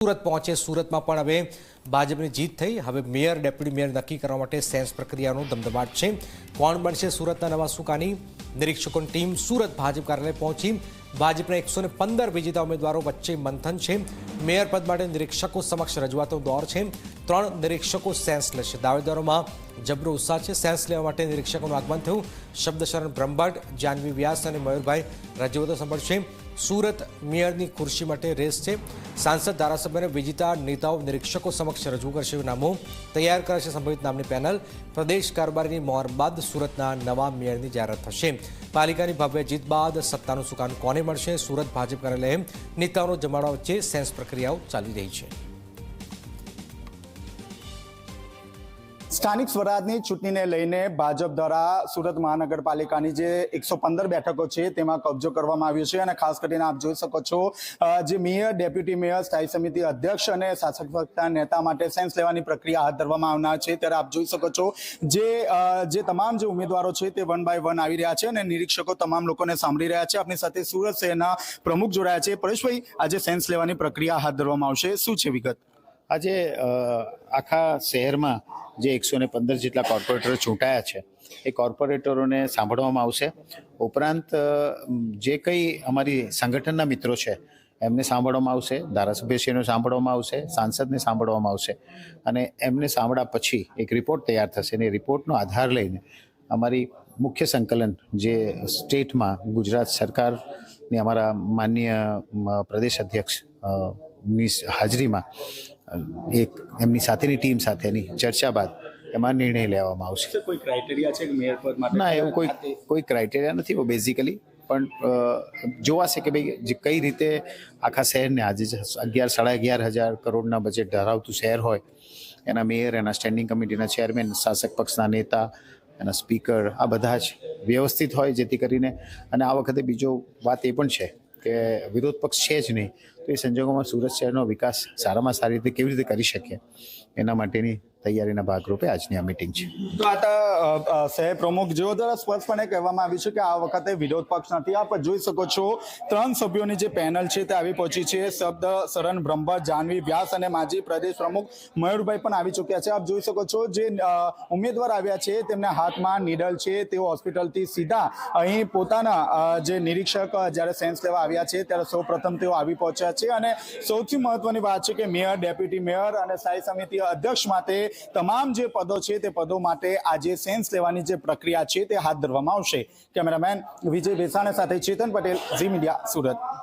સુરત પહોંચે સુરતમાં પણ હવે ભાજપની જીત થઈ। હવે મેયર ડેપ્યુટી મેયર નક્કી કરવા માટે સેન્સ પ્રક્રિયાનો ધમધમાટ છે। કોણ બનશે સુરતના નવા સુકાની? નિરીક્ષકોની ટીમ સુરત ભાજપ કાર્યાલય પહોંચી। ભાજપના 115 વિજેતા ઉમેદવારો વચ્ચે મંથન છે। મેયર પદ માટે નિરીક્ષકો સમક્ષ રજૂઆતનો દોર છે। 3 નિરીક્ષકો સેન્સ લેશે। દાવેદારોમાં જબરો ઉત્સાહ છે। સેન્સ લેવા માટે નિરીક્ષકોનું આગમન થયું। શબ્દશરણ બ્રહ્મભટ્ટ, જાનવી વ્યાસ અને મયુરભાઈ રજૂઆતો સાંભળશે। સુરત મેયરની ખુરશી માટે રેસ છે। સાંસદ ધારાસભ્ય અને વિજેતા નેતાઓ નિરીક્ષકો સમક્ષ રજૂ કરશે નામો તૈયાર કરશે સંભવિત નામની પેનલ। પ્રદેશ કારોબારીની મોહર બાદ સુરતના નવા મેયરની જાહેરાત થશે। પાલિકાની ભવ્ય જીત બાદ સત્તાનું સુકાન કોને મળશે? સુરત ભાજપ કાર્યાલયે નેતાઓનો જમાવડા વચ્ચે સેન્સ પ્રક્રિયાઓ ચાલી રહી છે। સ્થાનિક સ્વરાજની ચૂંટણીને લઈને ભાજપ દ્વારા સુરત મહાનગરપાલિકાની જે 115 બેઠકો છે તેમાં કબજો કરવામાં આવ્યો છે અને ખાસ કરીને આપ જોઈ શકો છો જે મેયર, ડેપ્યુટી મેયર, સ્થાયી સમિતિ અધ્યક્ષ અને શાસક પક્ષના નેતા માટે સેન્સ લેવાની પ્રક્રિયા હાથ ધરવામાં આવનાર છે। ત્યારે આપ જોઈ શકો છો જે તમામ જે ઉમેદવારો છે તે વન બાય વન આવી રહ્યા છે અને નિરીક્ષકો તમામ લોકોને સાંભળી રહ્યા છે। આપણી સાથે સુરત શહેરના પ્રમુખ જોડાયા છે। પરેશભાઈ, આજે સેન્સ લેવાની પ્રક્રિયા હાથ ધરવામાં આવશે, શું છે વિગત? આજે આખા શહેરમાં જે 115 જેટલા કોર્પોરેટરો ચૂંટાયા છે એ કોર્પોરેટરોને સાંભળવામાં આવશે। ઉપરાંત જે કંઈ અમારી સંગઠનના મિત્રો છે એમને સાંભળવામાં આવશે, ધારાસભ્યશ્રીને સાંભળવામાં આવશે, સાંસદને સાંભળવામાં આવશે અને એમને સાંભળ્યા પછી એક રિપોર્ટ તૈયાર થશે અને રિપોર્ટનો આધાર લઈને અમારી મુખ્ય સંકલન જે સ્ટેટમાં ગુજરાત સરકારની અમારા માનનીય પ્રદેશ અધ્યક્ષ ની હાજરીમાં એક એમની સાથેની ટીમ સાથેની ચર્ચા બાદ એમાં નિર્ણય લેવામાં આવશે। કોઈ ક્રાઇટેરિયા છે મેયર પદ માટે? ના, એવું કોઈ ક્રાઇટેરિયા નથી। બેઝિકલી પણ જોવાશે કે ભાઈ જે કઈ રીતે આખા શહેરને આજે 11-11.5 કરોડના બજેટ ધરાવતું શહેર હોય એના મેયર, એના સ્ટેન્ડિંગ કમિટીના ચેરમેન, શાસક પક્ષના નેતા, એના સ્પીકર, આ બધા જ વ્યવસ્થિત હોય જેથી કરીને અને આ વખતે બીજો વાત એ પણ છે કે વિરોધ પક્ષ છે જ નહીં તો એ સંજોગોમાં સુરત શહેરનો વિકાસ સારામાં સારી રીતે કેવી રીતે કરી શકીએ એના માટેની તૈયારીના ભાગરૂપે આજની આ મિટિંગ છે। તો આ શહેર પ્રમુખ જેઓ દ્વારા સ્પષ્ટપણે કહેવામાં આવ્યું છે કે આ વખતે વિરોધ પક્ષ નથી। આપ જોઈ શકો છો 3 સભ્યોની જે પેનલ છે તે આવી પહોંચી છે। શબ્દશરણ બ્રહ્મભટ્ટ, જાનવી વ્યાસ અને માજી પ્રદેશ પ્રમુખ મયુરભાઈ પણ આવી ચૂક્યા છે। આપ જોઈ શકો છો જે ઉમેદવાર આવ્યા છે તેમના હાથમાં નીડલ છે। તેઓ હોસ્પિટલથી સીધા અહીં પોતાના જે નિરીક્ષક જ્યારે સેન્સ લેવા આવ્યા છે ત્યારે સૌપ્રથમ તેઓ આવી પહોંચ્યા છે અને સૌથી મહત્વની વાત છે કે મેયર, ડેપ્યુટી મેયર અને સ્થાયી સમિતિ અધ્યક્ષ માટે તમામ જે પદો છે તે પદો માટે આજે સેન્સ લેવાની જે પ્રક્રિયા છે તે હાથ ધરવામાં આવશે। કેમેરામેન વિજય બેસાણા સાથે ચેતન પટેલ, ઝી મીડિયા, સુરત।